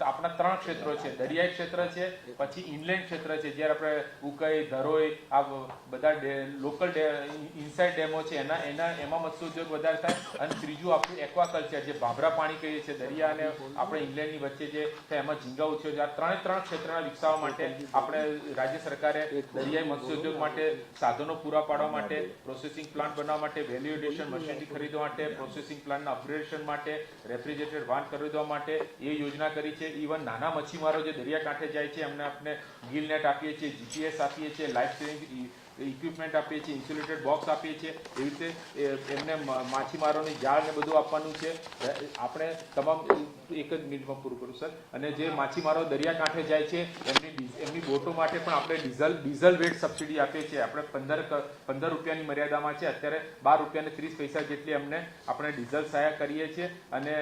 આપણા 3 ક્ષેત્રો છે. દરિયાઈ ક્ષેત્ર છે, પછી ઇનલેન્ડ ક્ષેત્ર છે, જ્યારે આપણે ઉકઈ, ધરોઈ, આ બધા લોકલ ઇનસાઇડ ડેમો છે એમાં મત્સ્યોદ્યોગ વધારે થાય. અને ત્રીજું આપણું એક્વાકલ્ચર, જે ભાભરા પાણી કહીએ છીએ, દરિયા અને આપણે ઇંગ્લેન્ડની વચ્ચે જે છે એમાં ઝીંગા ઉછેર છે. આ 3 ક્ષેત્રના વિકસાવવા માટે આપણે રાજ્ય સરકારે દરિયાઈ મત્સ્યોદ્યોગ માટે સાધનો પૂરા પાડવા માટે, પ્રોસેસિંગ પ્લાન્ટ બનાવવા માટે, વેલ્યુ એડિશન મશીનરી ખરીદવા માટે, પ્રોસેસિંગ પ્લાન્ટના અપગ્રેડેશન માટે, રેફ્રિજરેટેડ વાહન ખરીદવા માટે એ યોજના કરી છે. ઇવન નાના મચ્છીમારો જે દરિયાકાંઠે જાય છે એમને આપણે ગિલ નેટ આપીએ છીએ, જીપીએસ આપીએ છીએ, લાઈફ સેવિંગ ઇક્વિપમેન્ટ આપીએ છીએ, ઇન્સ્યુલેટેડ બોક્સ આપીએ છીએ. એવી રીતે એમને માછીમારોની જાળ ને બધું આપવાનું છે. આપણે તમામ એક જ મિનિટમાં પૂરું કરું સર. અને જે માછીમારો દરિયાકાંઠે જાય છે એમની બોટો માટે પણ આપણે ડીઝલ રેટ સબસિડી આપીએ છીએ. આપણે 15 રૂપિયાની મર્યાદામાં છે, અત્યારે 12 રૂપિયા ને 30 પૈસા જેટલી અમને આપણે ડીઝલ સહાય કરીએ છીએ. અને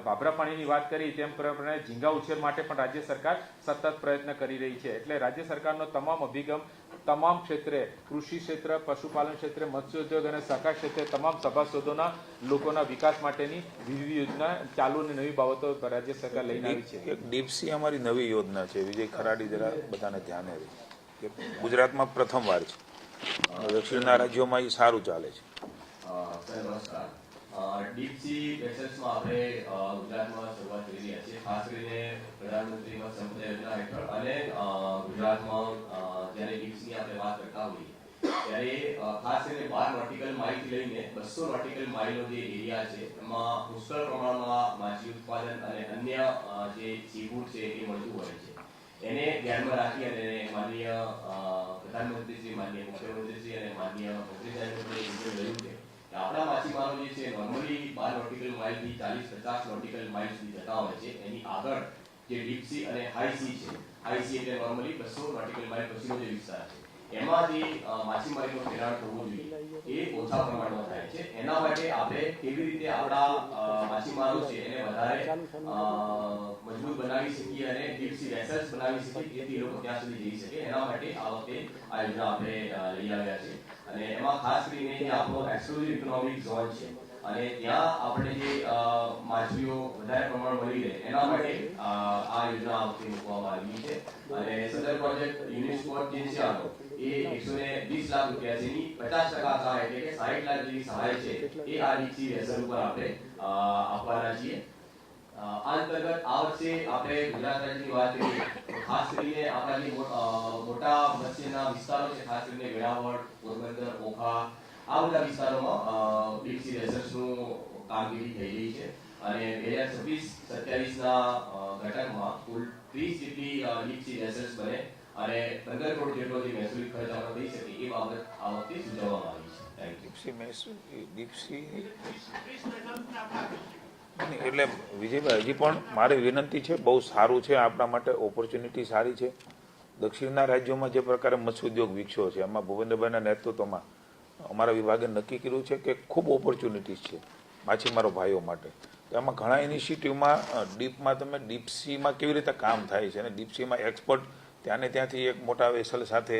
ભાભરા પાણીની વાત કરી તેમ પ્રમાણે ઝીંગા ઉછેર માટે પણ રાજ્ય સરકાર સતત પ્રયત્ન કરી રહી છે. એટલે રાજ્ય સરકારનો તમામ અભિગમ તમામ ક્ષેત્રે, કૃષિ ક્ષેત્ર, પશુપાલન ક્ષેત્રે, મત્સ્યોદ્યોગ અને સહકાર ક્ષેત્રે તમામ સભાસદોના લોકોના વિકાસ માટેની વિવિધ યોજના ચાલુ અને નવી બાબતો રાજ્ય સરકાર લઈને આવી છે. એક ડીપસી અમારી નવી યોજના છે, વિજય ખરાડી જરા બધાને ધ્યાને રહી કે ગુજરાતમાં પ્રથમવાર છે. દક્ષિણના રાજ્યોમાં એ સારું ચાલે છે. નમસ્કાર. ડીપસી બેસેસમાં આપણે ગુજરાતમાં શરૂઆત કરી રહ્યા છીએ, ખાસ કરીને પ્રધાનમંત્રી મત્સ્ય સંપદા યોજના હેઠળ. અને ગુજરાતમાં જ્યારે ડીપસીની આપણે વાત કરતા હોઈએ ત્યારે ખાસ કરીને 12 નોટિકલ માઇલથી લઈને 200 નોટિકલ માઇલનો જે એરિયા છે એમાં પુષ્કળ પ્રમાણમાં માછલી ઉત્પાદન અને અન્ય જે સીફૂડ છે એ મળતું હોય છે. એને ધ્યાનમાં રાખી અને માનનીય પ્રધાનમંત્રીશ્રી, માનનીય મુખ્યમંત્રીશ્રી અને માનનીય મંત્રી સાહેબે નિર્ણય લીધો છે કે આપણા માછીમારો જે છે નોર્મલી 12 નોટિકલ માઇલથી 40-50 નોટિકલ માઇલ સુધી જતા હોય છે. એની આગળ જે ડીપ સી અને હાઈ સી છે, હાઈ સી એટલે નોર્મલી 200 નોટિકલ માઇલ પછીનો જે વિસ્તાર છે, એમાં જે માછીમારીનું ખેડાણ થવું જોઈએ એ ઓછા પ્રમાણમાં થાય છે. એના માટે આપણે કેવી રીતે આપણા માછીમારો છે એને વધારે મજબૂત બનાવી શકીએ અને ડીપ સી વેસલ્સ બનાવી શકીએ જેથી એ લોકો ત્યાં સુધી જઈ શકે, એના માટે આ વખતે આ યોજના આપણે લઈ આવ્યા છે. અને એમાં ખાસ કરીને જે આપણો એક્સક્લુઝિવ ઇકોનોમિક ઝોન છે અને ત્યાં આપણે જે માછલીઓ વધારે પ્રમાણમાં મળી રહે એના માટે આ યોજના આ વખતે મૂકવામાં આવી છે. અને સદર પ્રોજેક્ટ યુનિટ સ્કોટ જે છે આનો એ 120 લાખ રૂપિયા છે. એની 50% સહાય એટલે કે 60 લાખ જેવી સહાય છે એ આ ડીપસી વેસલ ઉપર આપણે આપવાના છીએ. આ અંતર્ગત આ વર્ષે આપણે ગુજરાત રાજ્યની વાત કરીએ તો ખાસ કરીને આપણા જે મોટા મત્સ્યના વિસ્તારો છે, ખાસ કરીને વેળાવળ, પોરબંદર, ઓખા, આ બધા વિસ્તારોમાં ડીપસી વેસલ્સનું કામગીરી થઈ રહી છે. અને 2026-27ના ઘટકમાં કુલ 30 જેટલી ડીપસી વેસલ્સ બને અને 15 કરોડ જેટલો જે મહેસૂલી ખર્ચ આપણે થઈ શકે એ બાબત આ વખતે સૂચવવામાં આવી છે. Thank you. ડીપસી એટલે વિજયભાઈ, હજી પણ મારી વિનંતી છે, બહુ સારું છે આપણા માટે, ઓપોર્ચ્યુનિટી સારી છે. દક્ષિણના રાજ્યોમાં જે પ્રકારે મત્સ્ય ઉદ્યોગ વિકસ્યો છે એમાં ભૂપેન્દ્રભાઈના નેતૃત્વમાં અમારા વિભાગે નક્કી કર્યું છે કે ખૂબ ઓપોર્ચ્યુનિટીઝ છે માછીમારો ભાઈઓ માટે. એમાં ઘણા ઇનિશિયેટિવમાં ડીપમાં તમે ડીપસીમાં કેવી રીતે કામ થાય છે અને ડીપસીમાં એક્સપર્ટ ત્યાંને ત્યાંથી એક મોટા વેસલ સાથે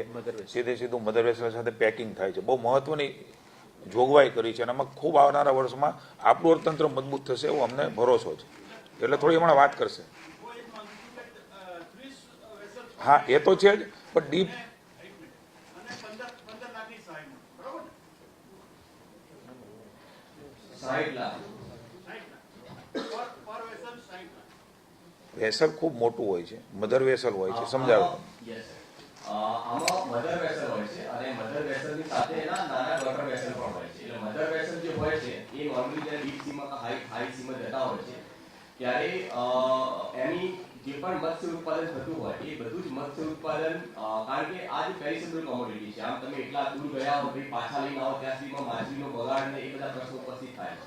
સીધું મધર વેસલ સાથે પેકિંગ થાય છે. બહુ મહત્વની જોગવાઈ કરી છે અને આમાં ખૂબ આવનારા વર્ષમાં આપણું અર્થતંત્ર મજબૂત થશે એવો અમને ભરોસો છે. એટલે થોડી હમણાં વાત કરશે. હા, એ તો છે જ, પણ ડીપ વેસલ ખૂબ મોટું હોય છે, મધર વેસલ હોય છે, સમજાવો. આમાં મધર વેસલ હોય છે અને મધર વેસલની સાથે એના નાના ડોટર વેસલ પણ હોય છે. એટલે મધર વેસલ જે હોય છે એ નોર્મલી જ્યારે ડીપ સીમાં હાઈ સીમાં જતા હોય છે ત્યારે એની જે પણ મત્સ્ય ઉત્પાદન થતું હોય એ બધું જ મત્સ્ય ઉત્પાદન, કારણ કે આ જે પેરિશેબલ કોમોડિટી છે, આમ તમે એટલા દૂર ગયા હો ભાઈ પાછા લઈને આવો ત્યાં સુધીમાં માછલીનો બગાડ ને એ બધા પ્રશ્નો ઉપસ્થિત થાય છે.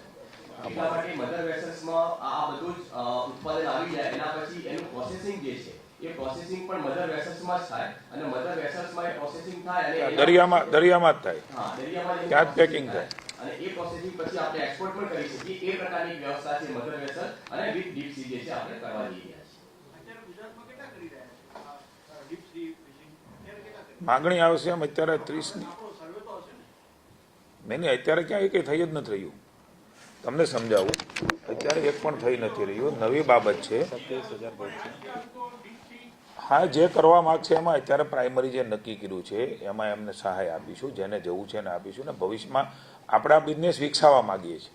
એટલા માટે મધર વેસલ્સમાં આ બધું જ ઉત્પાદન આવી જાય એના પછી એનું પ્રોસેસિંગ જે છે એ પ્રોસેસિંગ પણ મધર વેસલ્સમાં જ થાય અને મધર વેસલ્સમાં એ પ્રોસેસિંગ થાય અને દરિયામાં જ થાય. હા, દરિયામાં ત્યાં જ પેકિંગ થાય અને એ પ્રોસેસિંગ પછી આપણે એક્સપોર્ટ પણ કરી શકીએ. એ પ્રકારની વ્યવસ્થા છે મધર વેસલ અને વિથ ડીપ સી જે છે આપણે કરવા જઈ રહ્યા છીએ. માગણી આવશે એમ અત્યારે 30ની નહીં, અત્યારે ક્યાં એક થઈ જ નથી રહ્યું. તમને સમજાવું, અત્યારે એક પણ થઈ નથી રહ્યું, નવી બાબત છે. હા, જે કરવા માગશે એમાં અત્યારે પ્રાઇમરી જે નક્કી કર્યું છે એમાં એમને સહાય આપીશું, જેને જવું છે એને આપીશું. ને ભવિષ્યમાં આપણે આ બિઝનેસ વિકસાવવા માગીએ છીએ.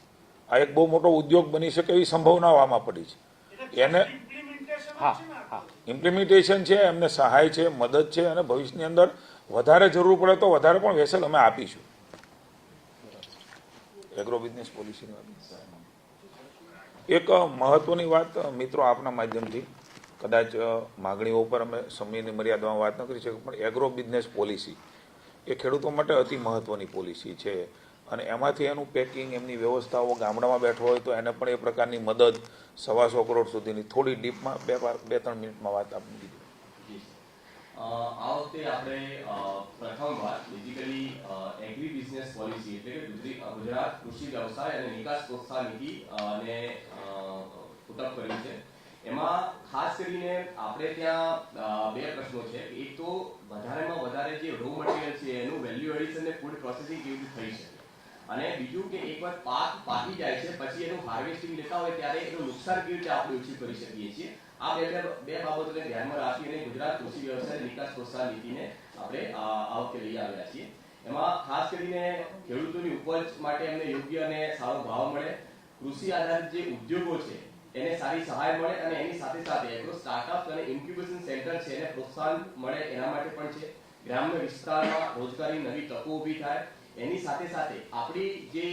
આ એક બહુ મોટો ઉદ્યોગ બની શકે એવી સંભાવનાઓ આમાં પડી છે. એને ઇમ્પ્લિમેન્ટેશન છે, એમને સહાય છે, મદદ છે અને ભવિષ્યની અંદર વધારે જરૂર પડે તો વધારે પણ વેસલ અમે આપીશું. એગ્રો બિઝનેસ પોલિસીની એક મહત્વની વાત મિત્રો આપના માધ્યમથી, કદાચ માગણીઓ ઉપર અમે સમયની મર્યાદામાં વાત ન કરી શકીએ, પણ એગ્રો બિઝનેસ પોલિસી એ ખેડૂતો માટે અતિ મહત્વની પોલિસી છે અને એમાંથી એનું પેકિંગ, એમની વ્યવસ્થાઓ, ગામડામાં બેઠો હોય તો એને પણ એ પ્રકારની મદદ 125 કરોડ સુધીની. થોડી ડીપમાં 2-3 મિનિટમાં વાત આપી દીધી. આ વખતે આપણે પ્રથમવાર બેઝિકલી એગ્રી બિઝનેસ પોલિસી એટલે કે ગુજરાત કૃષિ વ્યવસાય અને નિકાસ પ્રોત્સાહન નીતિ ને પુટઅપ કરી છે. એમાં ખાસ કરીને આપણે ત્યાં બે પ્રશ્નો છે. એક તો વધારેમાં વધારે જે રો મટીરિયલ છે એનું વેલ્યુ એડિશન અને ફૂડ પ્રોસેસિંગ કેવી રીતે થઈ શકે, અને બીજું કે એકવાર પાક પાકી જાય છે પછી એનું હાર્વેસ્ટિંગ લેતા હોય ત્યારે એનું નુકસાન કેવી રીતે આપણે ઓછું કરી શકીએ છીએ. આ બે બાબતોને ધ્યાનમાં રાખીને ગુજરાત કૃષિ વ્યવસાય નિકાસ પ્રોત્સાહન નીતિને આપણે આ વખતે લઈ આવ્યા છીએ. એમાં ખાસ કરીને ખેડૂતોની ઉપજ માટે એમને યોગ્ય અને સારો ભાવ મળે, કૃષિ આધારિત જે ઉદ્યોગો છે એને સારી સહાય મળે અને એની સાથે સાથે એગ્રો સ્ટાર્ટઅપ અને ઇન્ક્યુબેશન સેન્ટર છે એને પ્રોત્સાહન મળે એના માટે પણ છે. ગ્રામ્ય વિસ્તારમાં રોજગારી નવી તકો ઊભી થાય, એની સાથે સાથે આપણી જે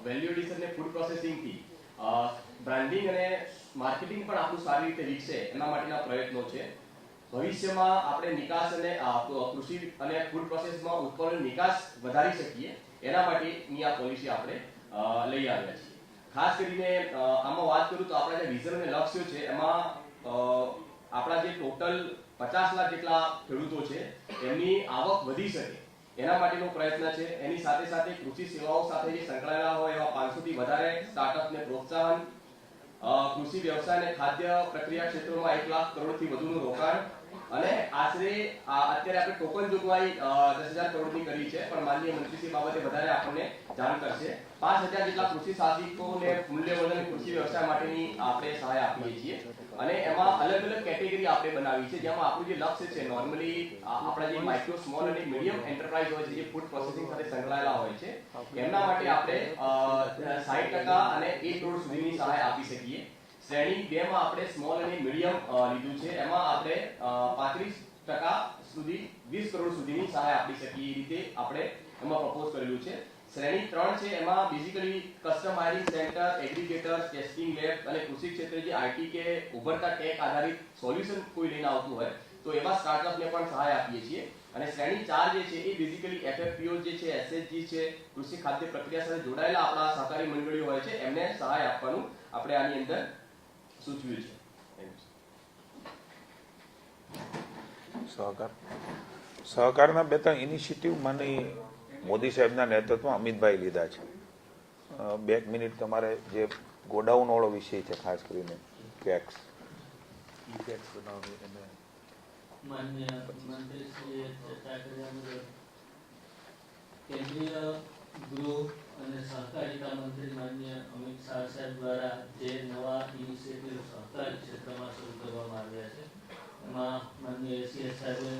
વેલ્યુ એડિશન ને ફૂડ પ્રોસેસિંગથી બ્રાન્ડિંગ અને માર્કેટિંગ પણ આપણું સારી રીતે વિકસે એના માટેના પ્રયત્નો છે. ભવિષ્યમાં આપણે નિકાસ અને કૃષિ અને ફૂડ પ્રોસેસમાં ઉત્પાદન નિકાસ વધારી શકીએ એના માટેની આ પોલિસી આપણે લઈ આવ્યા છીએ. ખાસ કરીને આમાં વાત કરું તો આપણા જે વિઝન અને લક્ષ્યો છે એમાં આપણા જે ટોટલ 50 લાખ જેટલા ખેડૂતો છે એમની આવક વધી શકે એના માટેનો પ્રયત્ન છે. એની સાથે સાથે કૃષિ સેવાઓ સાથે જે સંકળાયેલા હોય એવા 500 થી વધારે સ્ટાર્ટઅપને પ્રોત્સાહન, કૃષિ વ્યવસાય અને ખાદ્ય પ્રક્રિયા ક્ષેત્રોમાં 1 લાખ કરોડથી વધુનું રોકાણ અને આશરે અત્યારે આપણે ટોકન જોગવાઈ 10,000 કરોડની કરી છે, પણ માનનીય મંત્રીશ્રી બાબતે વધારે આપણને જાણ કરશે. 5,000 જેટલા કૃષિ સાહસિકોને મૂલ્યવર્ધન કૃષિ વ્યવસાય માટેની આપણે સહાય આપીએ છીએ અને એમાં અલગ અલગ કેટેગરી આપણે બનાવી છે, જેમાં આપણું જે લક્ષ્ય છે નોર્મલી આપણા જે માઇક્રો સ્મોલ અને મીડિયમ એન્ટરપ્રાઇઝ હોય છે જે ફૂડ પ્રોસેસિંગ સાથે સંકળાયેલા હોય છે એમના માટે આપણે 60% અને 1 કરોડ સુધીની સહાય આપી શકીએ. શ્રેણી 2 માં આપણે સ્મોલ અને મીડિયમ લીધું છે, એમાં આપણે 35% સુધી 20 કરોડ સુધીની સહાય આપી શકીએ એ રીતે આપણે એમાં પ્રપોઝ કરેલું છે. શ્રેણી 3 છે એમાં basically custom hiring centre, aggregators, testing lab અને કૃષિ ક્ષેત્રે જે આઈટી કે ઉભરતા ટેક આધારિત સોલ્યુશન કોઈ લઈને આવતું હોય તો એવા સ્ટાર્ટઅપને પણ સહાય આપીએ છીએ. અને શ્રેણી 4 જે છે એ બેઝિકલી એફએફપીઓ જે છે, એસએચજી છે, કૃષિ ખાદ્ય પ્રક્રિયા સાથે જોડાયેલા આપણા સહકારી મંડળીઓ હોય છે એમને સહાય આપવાનું આપણે આની અંદર સૂચવ્યું છે. સહકારના 2-3 ઇનિશિયેટિવ માની મોદી સાહેબના નેતૃત્વમાં અમિતભાઈ લીધા છે. 2 મિનિટ તમારે જે ગોડાઉન વાળો વિષય છે ખાસ કરીને ટેક્સ માન્ય મંત્રીશ્રીએ ચર્ચા કર્યા મુજબ કેન્દ્રીય ગૃહ અને સહકારિતા મંત્રી માન્ય અમિત શાહ સાહેબ દ્વારા જે નવા ઇનિશિયેટિવ સહકારી ક્ષેત્રમાં શરૂ કરવામાં આવ્યા છે એમાં માન્ય એસીએસ સાહેબે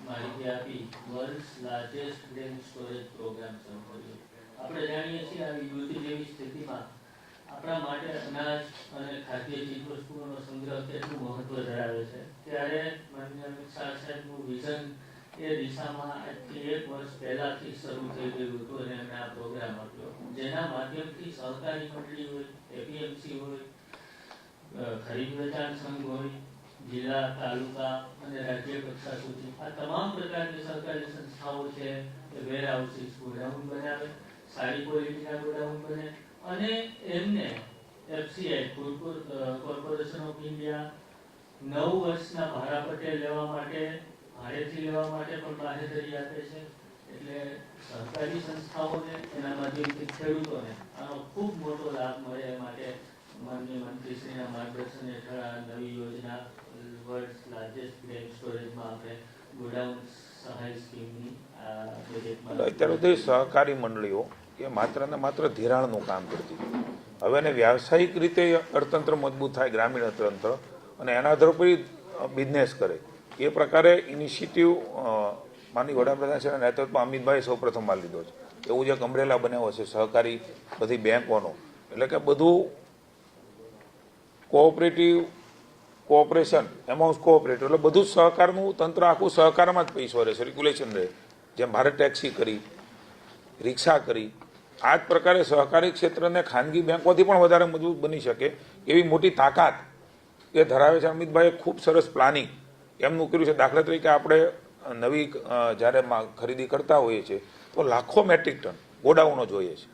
માહિતી આપી world's largest grain storage programme શરૂ કર્યો. આપણે જાણીએ છીએ આવી યુદ્ધ જેવી સ્થિતિમાં આપણા માટે અનાજ અને ખાદ્ય ચીજવસ્તુઓનો સંગ્રહ કેટલું મહત્વ ધરાવે છે, ત્યારે માનનીય અમિત શાહ સાહેબનું વિઝન એ દિશામાં આજથી 1 વર્ષ પહેલાથી શરૂ થઈ ગયું હતું અને એમણે આ પ્રોગ્રામ આપ્યો, જેના માધ્યમથી સહકારી મંડળી હોય, એપીએમસી હોય, ખરીદ વેચાણ સંઘ હોય, જિલ્લા, તાલુકા અને રાજ્ય કક્ષા સુધી આ તમામ પ્રકારની સરકારી સંસ્થાઓ છે એ વેર હાઉસીસ ગોડાઉન બનાવે, સારી ક્વોલિટીના ગોડાઉન બને અને એમને એફસીઆઈ કોર્પોરેશન ઓફ ઇન્ડિયા 9 વર્ષના ભાડાપટ્ટે લેવા માટે, ભાડેથી લેવા માટે પણ બાહેધરી આપે છે. એટલે સરકારી સંસ્થાઓને એના માધ્યમથી ખેડૂતોને આનો ખૂબ મોટો લાભ મળે એ માટે માનનીય મંત્રીશ્રીના માર્ગદર્શન હેઠળ આ નવી યોજના વર્લ્ડ્સ લાર્જેસ્ટ ગ્રેન સ્ટોરેજમાં આપણે ગોડાઉન સહાય સ્કીમની બજેટમાં અત્યારે સુધી સહકારી મંડળીઓ એ માત્ર ને માત્ર ધિરાણનું કામ કરતી. હવે એને વ્યાવસાયિક રીતે અર્થતંત્ર મજબૂત થાય, ગ્રામીણ અર્થતંત્ર, અને એના આધાર પર બિઝનેસ કરે એ પ્રકારે ઇનિશિયેટિવ માનની વડાપ્રધાનશ્રીના નેતૃત્વમાં અમિતભાઈ સૌપ્રથમ વાર લીધો છે. એવું જે અમરેલા બનાવ્યો છે સહકારી બધી બેંકોનો, એટલે કે બધું કોઓપરેશન એમાઉન્ટ કોઓપરેટિવ, એટલે બધું સહકારનું તંત્ર આખું સહકારમાં જ પૈસો રહે, સર્ક્યુલેશન રહે. જેમ ભારત ટેક્સી કરી, રિક્ષા કરી, આ જ પ્રકારે સહકારી ક્ષેત્રને ખાનગી બેંકોથી પણ વધારે મજબૂત બની શકે એવી મોટી તાકાત એ ધરાવે છે. અમિતભાઈએ ખૂબ સરસ પ્લાનિંગ એમનું કર્યું છે. દાખલા તરીકે આપણે નવી જ્યારે ખરીદી કરતા હોઈએ છીએ તો લાખો મેટ્રિક ટન ગોડાઉનો જોઈએ છે,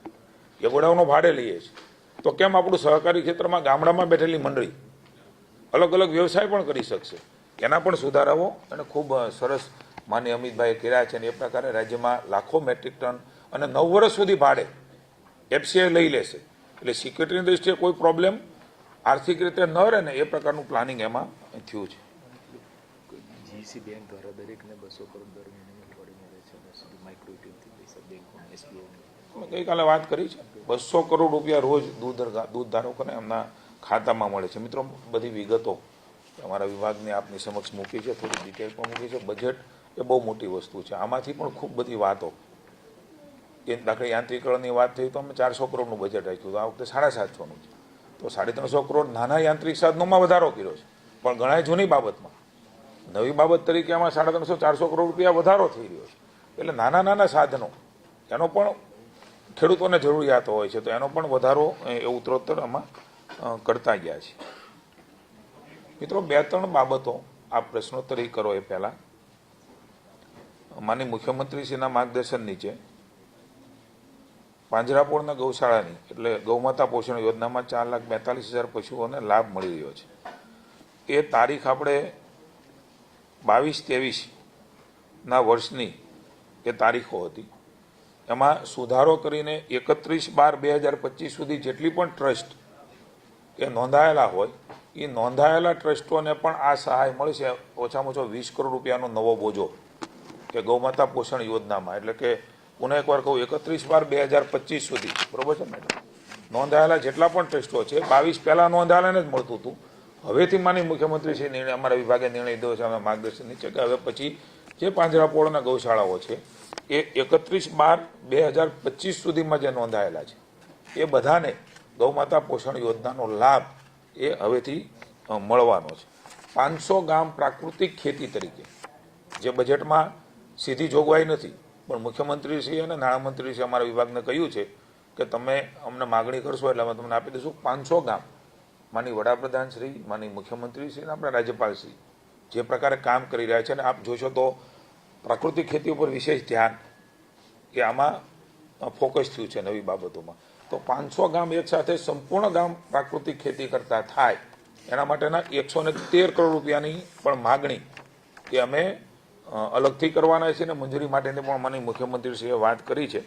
એ ગોડાઉનો ભાડે લઈએ છીએ. તો કેમ આપણું સહકારી ક્ષેત્રમાં ગામડામાં બેઠેલી મંડળી અલગ અલગ વ્યવસાય પણ કરી શકશે? એના પણ સુધારાઓ અને ખૂબ સરસ માનનીય અમિતભાઈએ કર્યા છે. અને એ પ્રકારે રાજ્યમાં લાખો મેટ્રિક ટન અને 9 વર્ષ સુધી ભાડે એફસીઆઈ લઈ લેશે, એટલે સિક્યુરિટીની દૃષ્ટિએ કોઈ પ્રોબ્લેમ આર્થિક રીતે ન રહે ને એ પ્રકારનું પ્લાનિંગ એમાં થયું છે. જીસી બેંક દ્વારા દરેકને 200 કરોડ દર મહિને મળે છે, માઇક્રો એટીએમથી પૈસા બેંકોમાં એસબીઆઈ ગઈકાલે વાત કરી છે, 200 કરોડ રૂપિયા રોજ દૂધ ધારકોને એમના ખાતામાં મળે છે. મિત્રો, બધી વિગતો અમારા વિભાગને આપની સમક્ષ મૂકી છે, થોડી ડિટેલ પણ મૂકી છે. બજેટ એ બહુ મોટી વસ્તુ છે, આમાંથી પણ ખૂબ બધી વાતો. એ દાખલા યાંત્રિકરણની વાત થઈ તો અમે 400 કરોડનું બજેટ રાખ્યું, આ વખતે 750નું છે. તો 350 કરોડ નાના યાંત્રિક સાધનોમાં વધારો કર્યો છે, પણ ઘણા જૂની બાબતમાં નવી બાબત તરીકે આમાં 350-400 કરોડ રૂપિયા વધારો થઈ રહ્યો છે. એટલે નાના નાના સાધનો એનો પણ ખેડૂતોને જરૂરિયાત હોય છે, તો એનો પણ વધારો એ ઉત્તરોત્તર આમાં કરતા ગયા છે. મિત્રો, 2-3 બાબતો આ પ્રશ્નોત્તરી કરો એ પહેલાં માનનીય મુખ્યમંત્રીશ્રીના માર્ગદર્શન નીચે પાંજરાપોળના ગૌશાળાની એટલે ગૌમાતા પોષણ યોજનામાં 4,42,000 પશુઓને લાભ મળી રહ્યો છે. એ તારીખ આપણે 22-23ના વર્ષની એ તારીખો હતી. એમાં સુધારો કરીને 31/12/2025 સુધી જેટલી પણ ટ્રસ્ટ એ નોંધાયેલા હોય એ નોંધાયેલા ટ્રસ્ટોને પણ આ સહાય મળશે. ઓછામાં ઓછો 20 કરોડ રૂપિયાનો નવો બોજો કે ગૌમાતા પોષણ યોજનામાં. એટલે કે પુનઃ એકવાર કહું, 31/12/2025 સુધી, બરોબર છે મેડમ, નોંધાયેલા જેટલા પણ ટ્રસ્ટો છે, 22 પહેલાં નોંધાયેલાને જ મળતું હતું. હવેથી માની મુખ્યમંત્રીશ્રી નિર્ણય, અમારા વિભાગે નિર્ણય લીધો છે, અમે માર્ગદર્શન નીચે, કે હવે પછી જે પાંજરાપોળના ગૌશાળાઓ છે એ 31/12/2025 સુધીમાં જે નોંધાયેલા છે એ બધાને ગૌમાતા પોષણ યોજનાનો લાભ એ હવેથી મળવાનો છે. 500 ગામ પ્રાકૃતિક ખેતી તરીકે જે બજેટમાં સીધી જોગવાઈ નથી, પણ મુખ્યમંત્રીશ્રી અને નાણામંત્રીશ્રી અમારા વિભાગને કહ્યું છે કે તમે અમને માગણી કરશો એટલે અમે તમને આપી દઈશું. 500 ગામ માની વડાપ્રધાનશ્રી, માની મુખ્યમંત્રીશ્રી અને આપણા રાજ્યપાલશ્રી જે પ્રકારે કામ કરી રહ્યા છે, અને આપ જોશો તો પ્રાકૃતિક ખેતી ઉપર વિશેષ ધ્યાન કે આમાં ફોકસ થયું છે નવી બાબતોમાં. તો 500 ગામ એક સાથે સંપૂર્ણ ગામ પ્રાકૃતિક ખેતી કરતા થાય એના માટેના 113 કરોડ રૂપિયાની પણ માગણી એ અમે અલગથી કરવાના છે, અને મંજૂરી માટેની પણ માની મુખ્યમંત્રીશ્રીએ વાત કરી છે.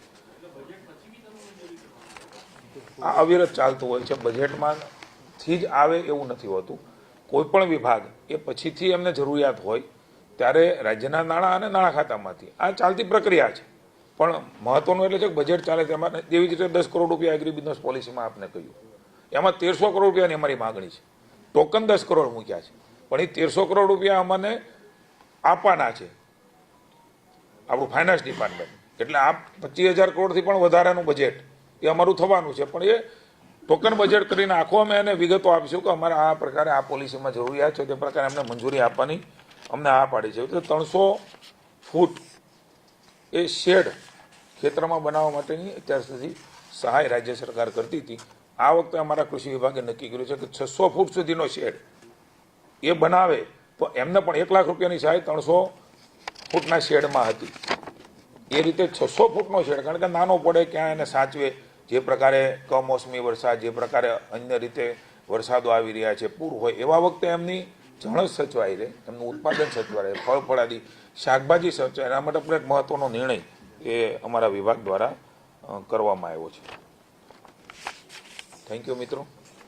આ અવિરત ચાલતું હોય છે, બજેટમાંથી જ આવે એવું નથી હોતું. કોઈ પણ વિભાગ એ પછીથી એમને જરૂરિયાત હોય ત્યારે રાજ્યના નાણાં અને નાણાં ખાતામાંથી આ ચાલતી પ્રક્રિયા છે. પણ મહત્વનું એટલે છે કે બજેટ ચાલે તેમાં, એવી જ રીતે 10 કરોડ રૂપિયા એગ્રી બિઝનેસ પોલિસીમાં આપને કહ્યું, એમાં 1300 કરોડ રૂપિયાની અમારી માગણી છે. ટોકન 10 કરોડ મૂક્યા છે, પણ એ 1300 કરોડ રૂપિયા અમને આપવાના છે આપણું ફાઇનાન્સ ડિપાર્ટમેન્ટ. એટલે આ 25,000 કરોડથી પણ વધારાનું બજેટ એ અમારું થવાનું છે, પણ એ ટોકન બજેટ કરીને આખો અમે એને વિગતો આપીશું કે અમારે આ પ્રકારે આ પોલિસીમાં જરૂરિયાત છે, તે પ્રકારે અમને મંજૂરી આપવાની અમને આ પાડી છે. એટલે 300 ફૂટ એ શેડ ખેતરમાં બનાવવા માટેની અત્યાર સુધી સહાય રાજ્ય સરકાર કરતી હતી. આ વખતે અમારા કૃષિ વિભાગે નક્કી કર્યું છે કે 600 ફૂટ સુધીનો શેડ એ બનાવે તો એમને પણ 1 લાખ રૂપિયાની સહાય 300 ફૂટના શેડમાં હતી. એ રીતે 600 ફૂટનો શેડ, કારણ કે નાનો પડે, ક્યાં એને સાચવે, જે પ્રકારે કમોસમી વરસાદ, જે પ્રકારે અન્ય રીતે વરસાદો આવી રહ્યા છે, પૂર હોય, એવા વખતે એમની જણસ સચવાઈ રહે, એમનું ઉત્પાદન સચવાઈ રહે, ફળ ફળાદી શાકભાજી સચવાય. એના માટે પણ એક મહત્વનો નિર્ણય એ અમારા વિભાગ દ્વારા કરવામાં આવ્યો છે. થેન્ક યુ મિત્રો.